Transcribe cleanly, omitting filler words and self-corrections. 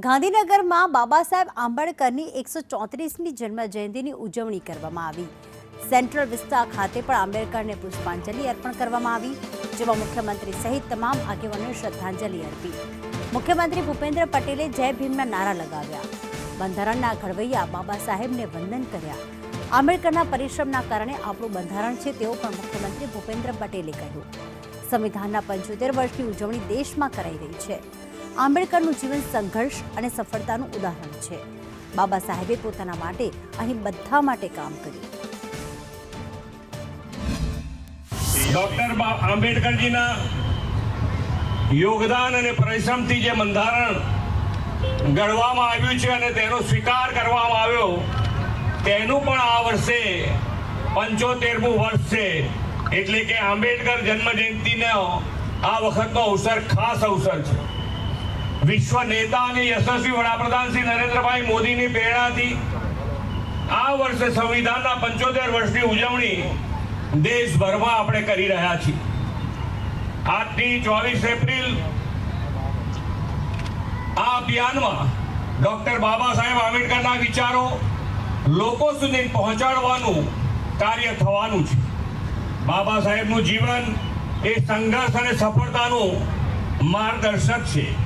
ગાંધીનગરમાં બાબા સાહેબ આંબેડકરની 134મી જન્મ જયંતિની ઉજવણી કરવામાં આવી। સેન્ટ્રલ વિસ્તા ખાતે પણ આંબેડકરને પુષ્પાંજલિ અર્પણ કરવામાં આવી, જેમાં મુખ્યમંત્રી સહિત તમામ આગેવાનોએ શ્રદ્ધાંજલિ અર્પી। મુખ્યમંત્રી ભૂપેન્દ્ર પટેલે જય ભીમના નારા લગાવ્યા, બંધારણના ઘડવૈયા બાબા સાહેબને વંદન કર્યા। આંબેડકરના પરિશ્રમના કારણે આપણું બંધારણ છે તેવું પણ મુખ્યમંત્રી ભૂપેન્દ્ર પટેલે કહ્યું। સંવિધાનના 75 વર્ષની ઉજવણી દેશમાં કરાઈ રહી છે। આંબેડકરનું જીવન સંઘર્ષ અને સફળતાનું ઉદાહરણ છે। બાબા સાહેબે પોતાના માટે અહીં બધા માટે કામ કર્યું। ડોક્ટર આંબેડકરજીના યોગદાન અને પરિશ્રમથી જે બંધારણ ઘડવામાં આવ્યું છે અને તેનો સ્વીકાર કરવામાં આવ્યો, તેનું પણ આ વર્ષે 75મું વર્ષ છે। એટલે કે આંબેડકર જન્મ જયંતિનો આ વખતનો અવસર ખાસ અવસર છે। વિશ્વ નેતા અને યશસ્વી વડાપ્રધાન શ્રી નરેન્દ્રભાઈ મોદીની પ્રેરણાથી આ વર્ષે સંવિધાનના 75 વર્ષની ઉજવણી દેશભરમાં આપણે કરી રહ્યા છીએ। આજથી 24 એપ્રિલ આ અભિયાનમાં ડોક્ટર બાબા સાહેબ આંબેડકરના વિચારો લોકો સુધી પહોંચાડવાનું કાર્ય થવાનું છે। બાબા સાહેબનું જીવન એ સંઘર્ષ અને સફળતાનું માર્ગદર્શક છે।